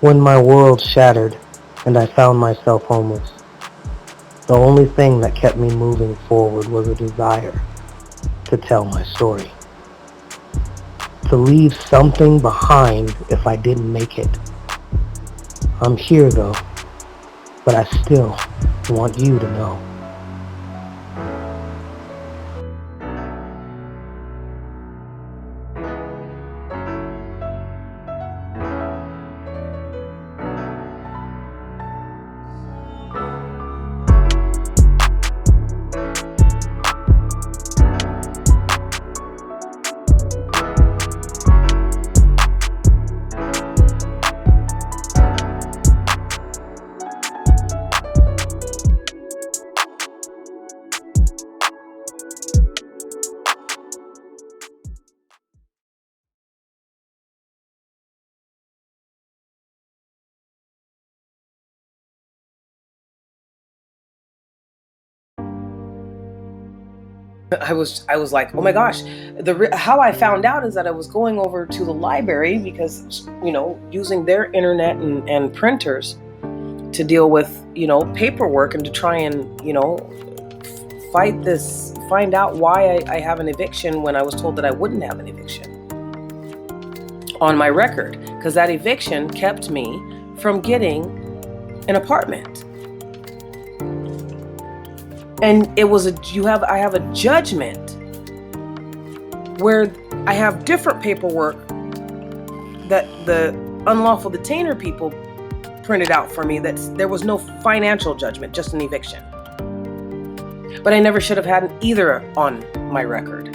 When my world shattered and I found myself homeless, the only thing that kept me moving forward was a desire to tell my story. To leave something behind if I didn't make it. I'm here though, but I still want you to know. I was like, oh my gosh. How I found out is that I was going over to the library because, using their internet and printers to deal with, paperwork and to try and, find out why I have an eviction when I was told that I wouldn't have an eviction on my record, because that eviction kept me from getting an apartment. And it was I have a judgment where I have different paperwork that the unlawful detainer people printed out for me. There was no financial judgment, just an eviction. But I never should have had either on my record.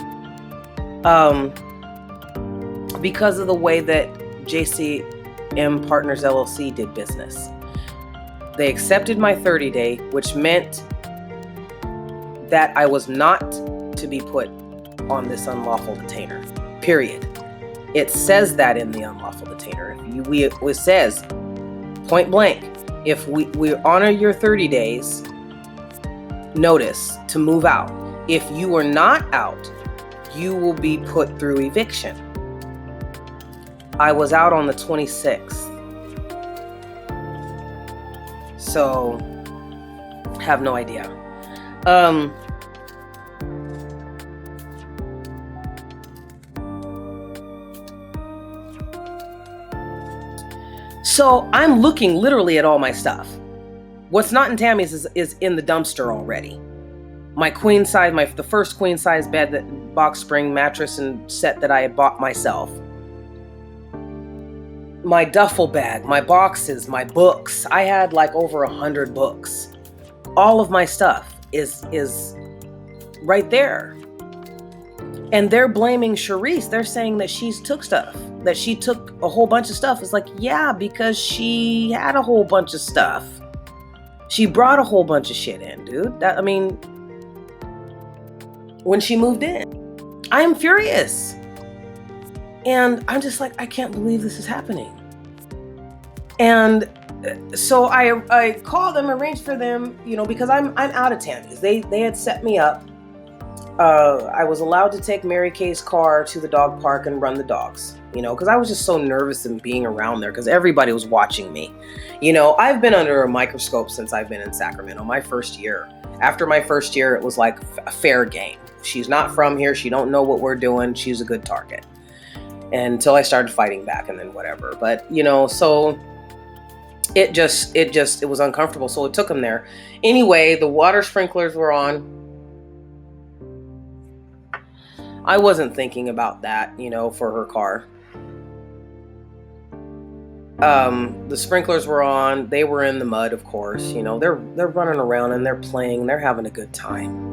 Because of the way that JCM Partners LLC did business. They accepted my 30-day, which meant that I was not to be put on this unlawful detainer, period. It says that in the unlawful detainer. It says, point blank, if we honor your 30 days notice to move out. If you are not out, you will be put through eviction. I was out on the 26th. So, have no idea. So I'm looking literally at all my stuff. What's not in Tammy's is in the dumpster already. My queen size, the first queen size bed, that box spring mattress and set that I had bought myself. My duffel bag, my boxes, my books. I had like over 100 books. All of my stuff is right there. And they're blaming Sharice. They're saying that she took stuff, that she took a whole bunch of stuff. It's like, yeah, because she had a whole bunch of stuff. She brought a whole bunch of shit in, dude. When she moved in, I am furious. And I'm just like, I can't believe this is happening. And so I called them, arranged for them, because I'm out of Tammy's. They had set me up. I was allowed to take Mary Kay's car to the dog park and run the dogs, because I was just so nervous in being around there because everybody was watching me. I've been under a microscope since I've been in Sacramento, my first year. After my first year, it was like a fair game. She's not from here. She don't know what we're doing. She's a good target. And until I started fighting back and then whatever. But, so it was uncomfortable. So it took them there. Anyway, the water sprinklers were on. I wasn't thinking about that, for her car. The sprinklers were on. They were in the mud, of course. They're running around and they're playing. They're having a good time.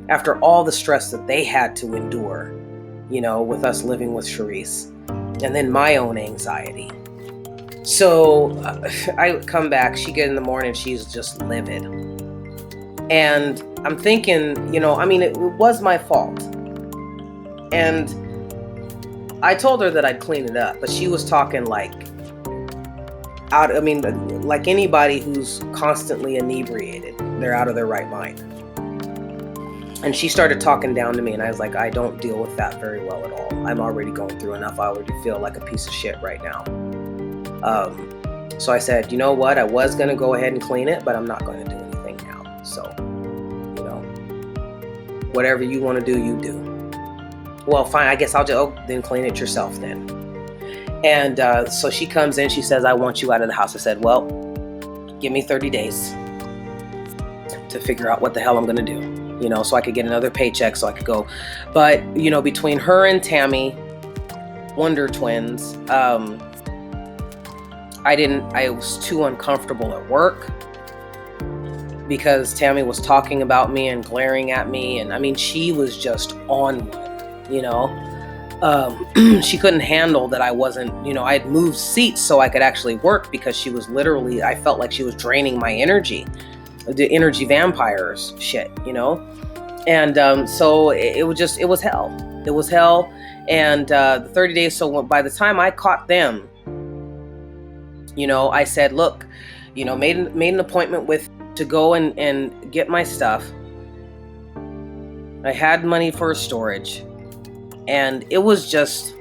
After all the stress that they had to endure, with us living with Sharice, and then my own anxiety. So I come back. She get in the morning. She's just livid. And I'm thinking, it was my fault. And I told her that I'd clean it up, but she was talking like anybody who's constantly inebriated. They're out of their right mind. And she started talking down to me, and I was like, I don't deal with that very well at all. I'm already going through enough. I already feel like a piece of shit right now. So I said, you know what? I was going to go ahead and clean it, but I'm not going to do anything now. So, you know, whatever you want to do, you do. Well, fine. I guess I'll just then clean it yourself then. And so she comes in. She says, I want you out of the house. I said, well, give me 30 days to figure out what the hell I'm going to do. You know, so I could get another paycheck so I could go. But, you know, between her and Tammy, Wonder Twins, I was too uncomfortable at work because Tammy was talking about me and glaring at me. And I mean, she was just on one, you know. She couldn't handle that I wasn't, you know, I had moved seats so I could actually work because she was literally, I felt like she was draining my energy. The energy vampires shit, you know? And so it was hell. It was hell. And the 30 days, so by the time I caught them, you know, I said, look, you know, made an appointment to go and get my stuff. I had money for storage. And it was just,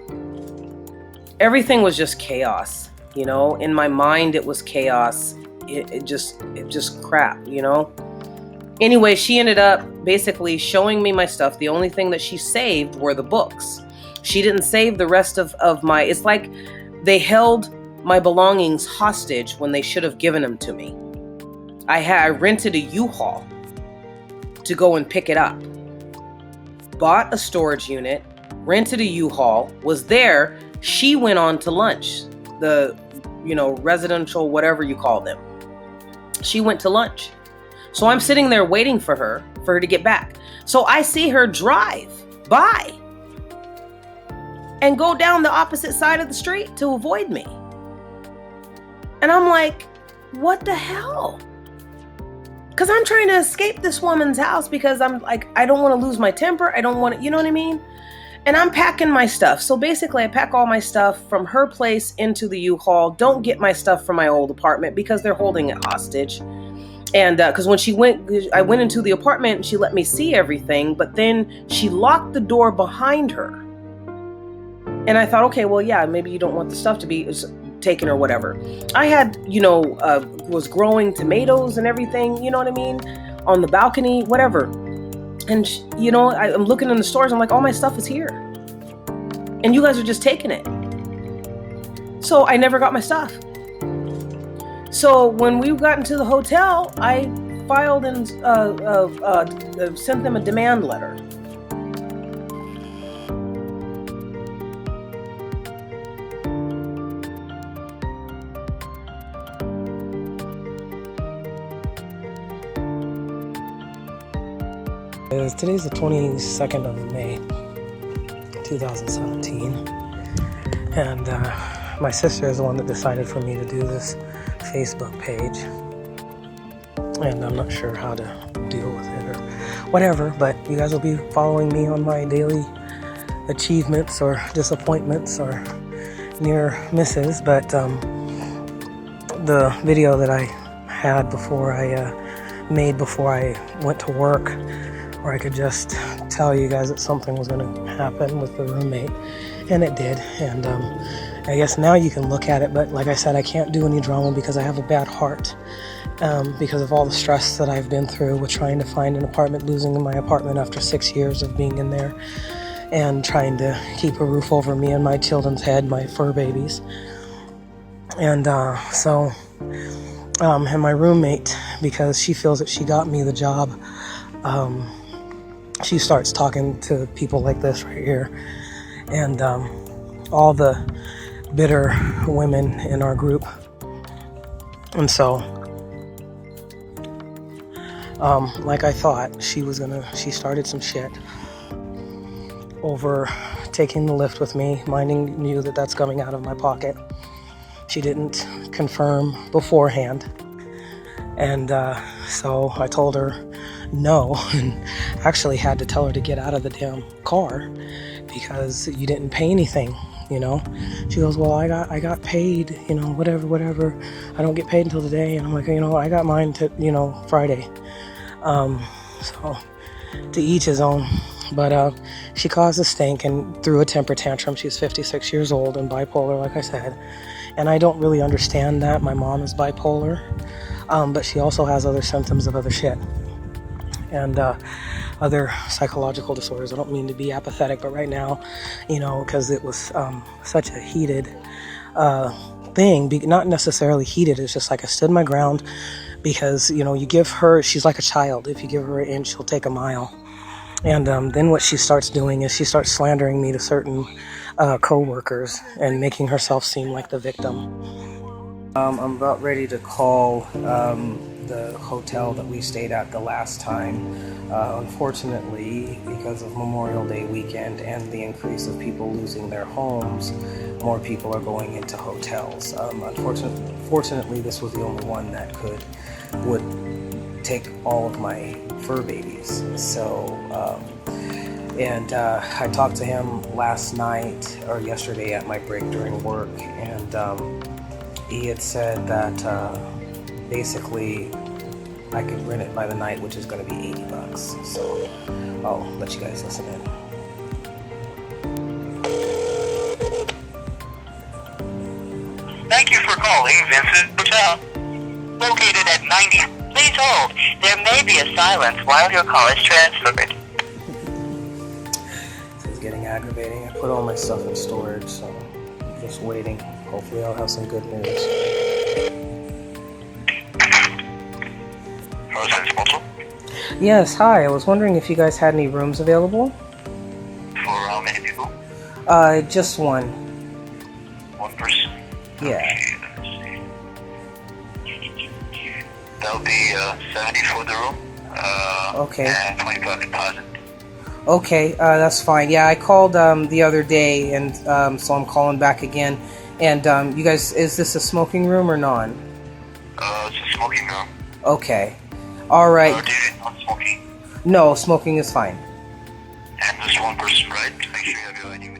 everything was just chaos, you know? In my mind, it was chaos. It just crap, you know? Anyway, she ended up basically showing me my stuff. The only thing that she saved were the books. She didn't save the rest of my, it's like they held my belongings hostage when they should have given them to me. I rented a U-Haul to go and pick it up. Bought a storage unit, rented a U-Haul, was there. She went on to lunch, the, you know, residential, whatever you call them. She went to lunch. So I'm sitting there waiting for her to get back. So I see her drive by and go down the opposite side of the street to avoid me. And I'm like, what the hell? Because I'm trying to escape this woman's house because I'm like, I don't want to lose my temper. I don't want to, you know what I mean? And I'm packing my stuff. So basically I pack all my stuff from her place into the U-Haul. Don't get my stuff from my old apartment because they're holding it hostage. And because when I went into the apartment, she let me see everything, but then she locked the door behind her. And I thought, okay, well, yeah, maybe you don't want the stuff to be taken or whatever. I had, you know, was growing tomatoes and everything, you know what I mean? On the balcony, whatever. And, you know, I'm looking in the stores. I'm like, all my stuff is here. And you guys are just taking it. So I never got my stuff. So when we got into the hotel, I filed and sent them a demand letter. Today's the 22nd of May, 2017, and my sister is the one that decided for me to do this Facebook page, and I'm not sure how to deal with it or whatever, but you guys will be following me on my daily achievements or disappointments or near misses. But the video that I had before I went to work, where I could just tell you guys that something was going to happen with the roommate, and it did. And I guess now you can look at it, but like I said, I can't do any drama because I have a bad heart, because of all the stress that I've been through with trying to find an apartment, losing my apartment after 6 years of being in there, and trying to keep a roof over me and my children's head, my fur babies. And and my roommate, because she feels that she got me the job, she starts talking to people like this right here, and all the bitter women in our group. And so, like I thought, she started some shit over taking the lift with me, minding you that that's coming out of my pocket. She didn't confirm beforehand. And so I told her no, and actually had to tell her to get out of the damn car because you didn't pay anything, you know. She goes, well, I got paid, you know, whatever. I don't get paid until today. And I'm like, you know, I got mine to, you know, Friday. So to each his own. But she caused a stink and threw a temper tantrum. She's 56 years old and bipolar, like I said. And I don't really understand that. My mom is bipolar, but she also has other symptoms of other shit and other psychological disorders. I don't mean to be apathetic, but right now, because it was such a heated thing, not necessarily heated, it's just like I stood my ground because, you give her, she's like a child. If you give her an inch, she'll take a mile. And then what she starts doing is she starts slandering me to certain co-workers and making herself seem like the victim. I'm about ready to call the hotel that we stayed at the last time. Unfortunately, because of Memorial Day weekend and the increase of people losing their homes, more people are going into hotels. Unfortunately, this was the only one that would take all of my fur babies. So, I talked to him last night or yesterday at my break during work, and he had said that basically I could rent it by the night, which is going to be $80. So I'll let you guys listen in. Thank you for calling Vincent Motel. Located at 90. Please hold. There may be a silence while your call is transferred. This is getting aggravating. I put all my stuff in storage, so I'm just waiting. Hopefully I'll have some good news. Motel? Yes, hi. I was wondering if you guys had any rooms available? For how many people? Just one. One person? Yeah. Okay, let's see. That'll be 70 for the room. Okay. And 25 deposit. Okay, that's fine. Yeah, I called the other day, and so I'm calling back again. And you guys, is this a smoking room or non? It's a smoking room. Okay. All right. Do you need non-smoking? No, smoking is fine. And just one person, right? Make sure you have your ID.